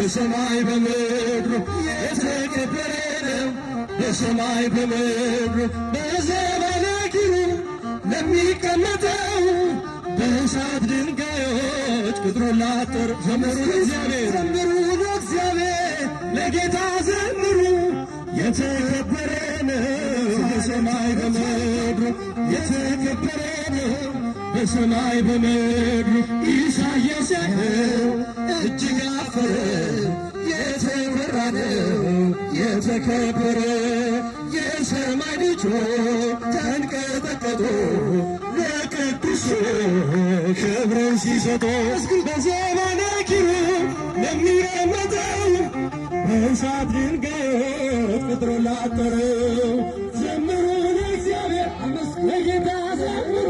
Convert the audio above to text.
በሰማይ በምድሩ የተከበረ ነው። በሰማይ በምድሩ በዘባነ ኪሩብ ለሚቀመጠው በእሳት ድንጋዮች ቅጥሩን ላጠር ዘምሩ ለእግዚአብሔር ዘምሩ ለእግዚአብሔር ለጌታ ዘምሩ። የተከበረ ነው በሰማይ በምድሩ የተከበረ ነው በሰማይ በምድሩ። ኢሳይያስ ያለው እጅግ አፈረ የተወራ ነው የተከበረ። የሰማይ ልጆች ተንቀጠቀጡ ለቅዱስ ክብርን ሲሰጡ። በዘባነ ኪሩብ ለሚቀመጠው በእሳት ድንጋዮች ቅጥሩን ላጠረው ዘምሩ ለእግዚአብሔር ለጌታ ዘምሩ።